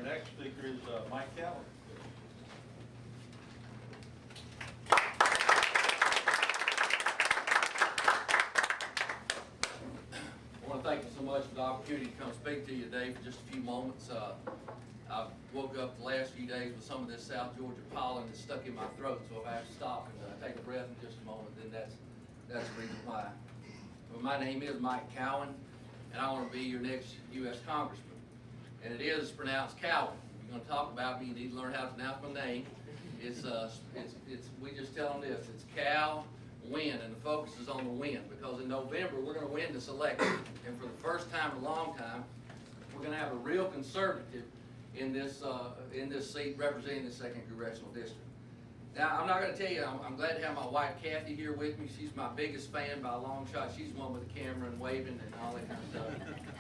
next speaker is Mike Keown. I want to thank you so much for the opportunity to come speak to you today for just a few moments. I woke up the last few days with some of this South Georgia pollen that's stuck in my throat, so if I have to stop and take a breath in just a moment, then that's the reason why. Well, my name is Mike Keown, and I want to be your next U.S. Congressman. And it is pronounced Keown. If you're going to talk about me, you need to learn how to pronounce my name. We just tell them this, it's Cal win, and the focus is on the win, because in November we're going to win this election, and for the first time in a long time, we're going to have a real conservative in this seat representing the 2nd Congressional District. Now, I'm not going to tell you, I'm glad to have my wife Kathy here with me. She's my biggest fan by a long shot. She's the one with the camera and waving and all that kind of stuff.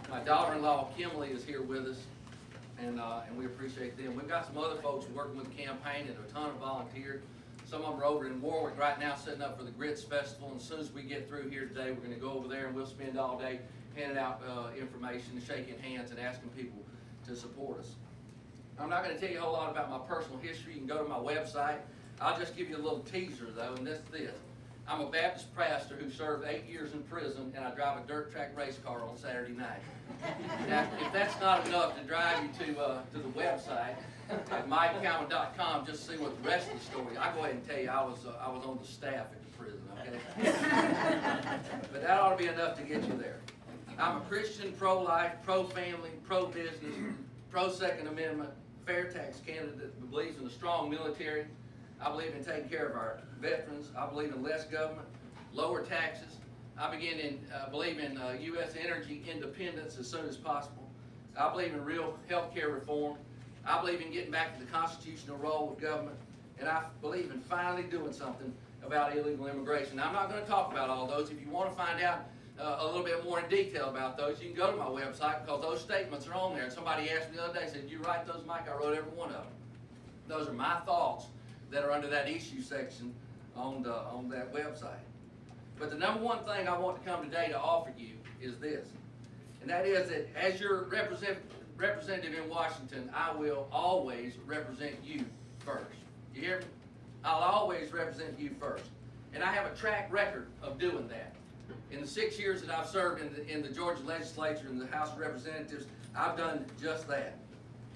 My daughter-in-law Kimberly is here with us, and we appreciate them. We've got some other folks working with the campaign and a ton of volunteers. Some of them are over in Warwick right now setting up for the Grits Festival, and as soon as we get through here today, we're going to go over there and we'll spend all day handing out information and shaking hands and asking people to support us. I'm not going to tell you a whole lot about my personal history. You can go to my website. I'll just give you a little teaser though, and that's this. I'm a Baptist pastor who served 8 years in prison, and I drive a dirt track race car on Saturday night. Now, if that's not enough to drive you to the website at MikeKeown.com, just to see what the rest of the story. I go ahead and tell you, I was on the staff at the prison. Okay, but that ought to be enough to get you there. I'm a Christian, pro-life, pro-family, pro-business, pro-Second Amendment, fair tax candidate that believes in a strong military. I believe in taking care of our veterans. I believe in less government, lower taxes. I believe in U.S. energy independence as soon as possible. I believe in real health care reform. I believe in getting back to the constitutional role of government. And I believe in finally doing something about illegal immigration. Now, I'm not going to talk about all those. If you want to find out a little bit more in detail about those, you can go to my website, because those statements are on there. And somebody asked me the other day, said, "You write those, Mike?" I wrote every one of them. Those are my thoughts that are under that issue section on that website. But the number one thing I want to come today to offer you is this, and that is that as your representative in Washington, I will always represent you first. You hear me? I'll always represent you first. And I have a track record of doing that. In the 6 years that I've served in the Georgia legislature and the House of Representatives, I've done just that.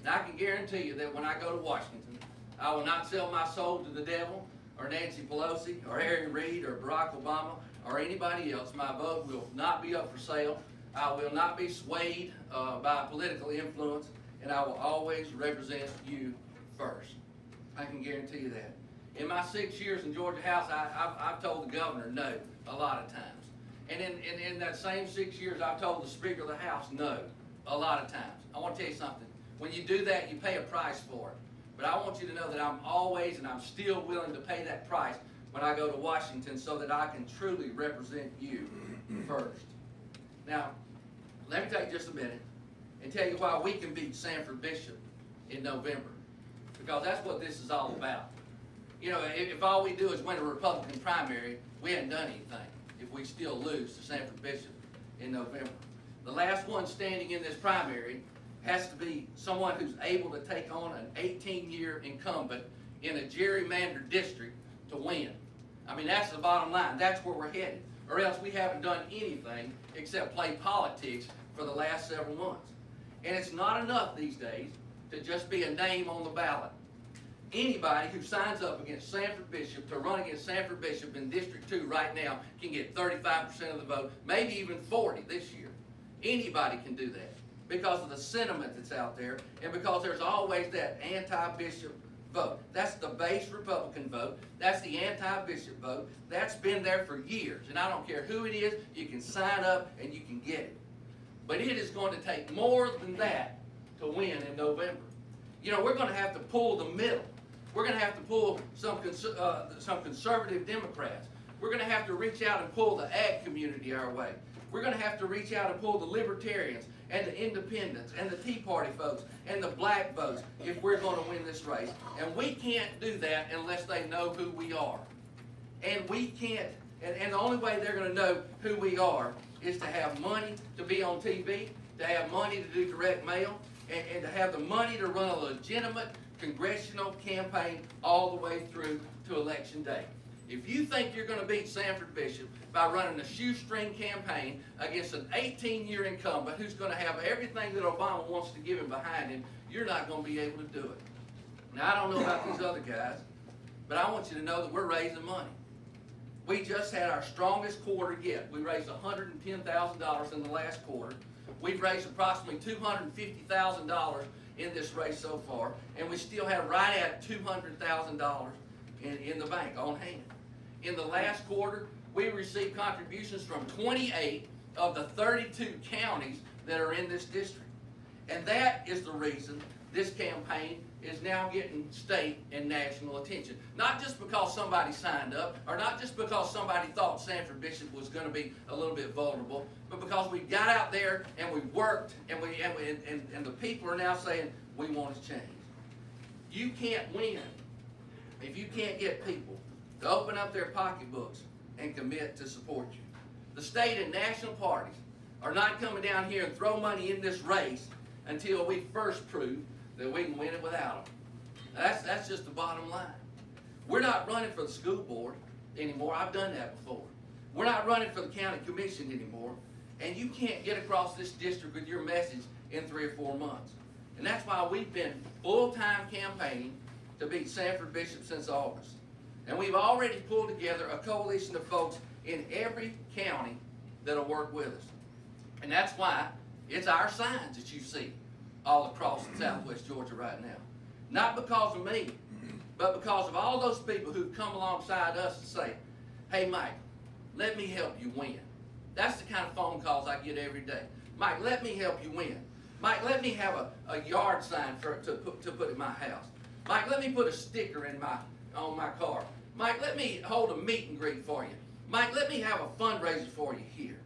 Now, I can guarantee you that when I go to Washington, I will not sell my soul to the devil, or Nancy Pelosi, or Harry Reid, or Barack Obama, or anybody else. My vote will not be up for sale. I will not be swayed by political influence, and I will always represent you first. I can guarantee you that. In my 6 years in Georgia House, I've told the governor no a lot of times. And in that same 6 years, I've told the Speaker of the House no a lot of times. I want to tell you something. When you do that, you pay a price for it. But I want you to know that I'm always and I'm still willing to pay that price when I go to Washington, so that I can truly represent you first. Now, let me take just a minute and tell you why we can beat Sanford Bishop in November. Because that's what this is all about. You know, if all we do is win a Republican primary, we haven't done anything if we still lose to Sanford Bishop in November. The last one standing in this primary has to be someone who's able to take on an 18-year incumbent in a gerrymandered district to win. I mean, that's the bottom line. That's where we're headed. Or else we haven't done anything except play politics for the last several months. And it's not enough these days to just be a name on the ballot. Anybody who signs up against Sanford Bishop to run against Sanford Bishop in District 2 right now can get 35% of the vote, maybe even 40% this year. Anybody can do that, because of the sentiment that's out there, and because there's always that anti-bishop vote. That's the base Republican vote. That's the anti-bishop vote. That's been there for years, and I don't care who it is, you can sign up and you can get it. But it is going to take more than that to win in November. You know, we're going to have to pull the middle. We're going to have to pull some conservative Democrats. We're going to have to reach out and pull the ag community our way. We're going to have to reach out and pull the libertarians and the independents and the Tea Party folks and the black votes if we're going to win this race. And we can't do that unless they know who we are. And we can't, and the only way they're going to know who we are is to have money to be on TV, to have money to do direct mail, and to have the money to run a legitimate congressional campaign all the way through to Election Day. If you think you're going to beat Sanford Bishop by running a shoestring campaign against an 18-year incumbent who's going to have everything that Obama wants to give him behind him, you're not going to be able to do it. Now, I don't know about these other guys, but I want you to know that we're raising money. We just had our strongest quarter yet. We raised $110,000 in the last quarter. We've raised approximately $250,000 in this race so far, and we still have right at $200,000 in the bank on hand. In the last quarter, we received contributions from 28 of the 32 counties that are in this district. And that is the reason this campaign is now getting state and national attention. Not just because somebody signed up, or not just because somebody thought Sanford Bishop was going to be a little bit vulnerable, but because we got out there and we worked, and the people are now saying, we want to change. You can't win if you can't get people to open up their pocketbooks and commit to support you. The state and national parties are not coming down here and throw money in this race until we first prove that we can win it without them. That's just the bottom line. We're not running for the school board anymore. I've done that before. We're not running for the county commission anymore. And you can't get across this district with your message in 3 or 4 months. And that's why we've been full-time campaigning to beat Sanford Bishop since August. And we've already pulled together a coalition of folks in every county that'll work with us. And that's why it's our signs that you see all across southwest Georgia right now. Not because of me, but because of all those people who've come alongside us and say, hey Mike, let me help you win. That's the kind of phone calls I get every day. Mike, let me help you win. Mike, let me have a yard sign to put in my house. Mike, let me put a sticker on my car. Mike, let me hold a meet and greet for you. Mike, let me have a fundraiser for you here.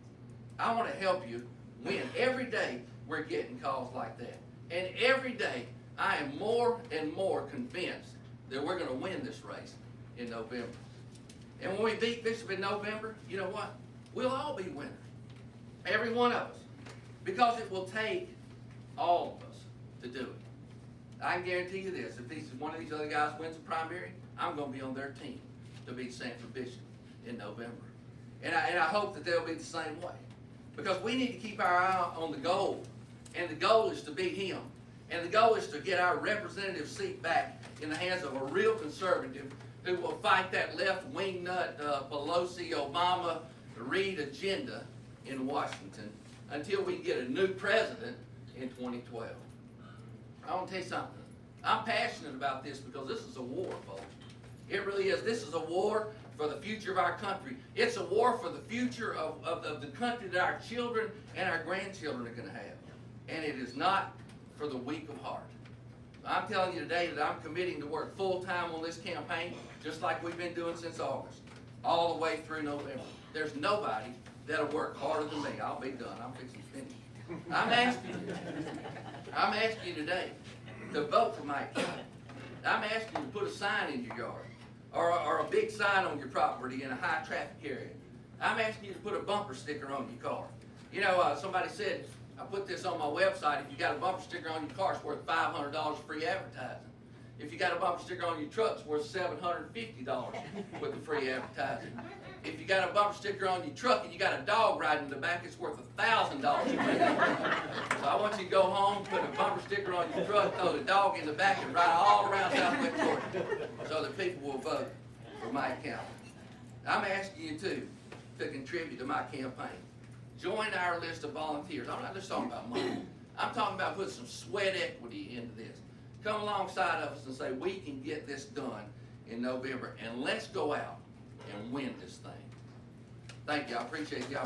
I want to help you win. Every day we're getting calls like that. And every day I am more and more convinced that we're going to win this race in November. And when we beat Bishop in November, you know what? We'll all be winners. Every one of us. Because it will take all of us to do it. I can guarantee you this, if one of these other guys wins the primary, I'm going to be on their team to beat Sanford Bishop in November. And I hope that they'll be the same way. Because we need to keep our eye on the goal. And the goal is to beat him. And the goal is to get our representative seat back in the hands of a real conservative who will fight that left-wing nut Pelosi, Obama, Reid agenda in Washington until we get a new president in 2012. I want to tell you something. I'm passionate about this because this is a war, folks. It really is. This is a war for the future of our country. It's a war for the future of the country that our children and our grandchildren are going to have. And it is not for the weak of heart. I'm telling you today that I'm committing to work full-time on this campaign, just like we've been doing since August, all the way through November. There's nobody that'll work harder than me. I'll be done. I'm fixing to finish. I'm asking you today to vote for Mike Keown. I'm asking you to put a sign in your yard or a big sign on your property in a high traffic area. I'm asking you to put a bumper sticker on your car. You know, somebody said, I put this on my website, if you got a bumper sticker on your car, it's worth $500 free advertising. If you got a bumper sticker on your truck, it's worth $750 with the free advertising. If you got a bumper sticker on your truck and you got a dog riding in the back, it's worth $1,000 free advertising. So I want you to go home, put a bumper sticker on your truck, throw the dog in the back, and ride all around southwest Georgia so that people will vote for Mike Keown. I'm asking you, too, to contribute to my campaign. Join our list of volunteers. I'm not just talking about money. I'm talking about putting some sweat equity into this. Come alongside of us and say, we can get this done in November, and let's go out and win this thing. Thank you. I appreciate y'all.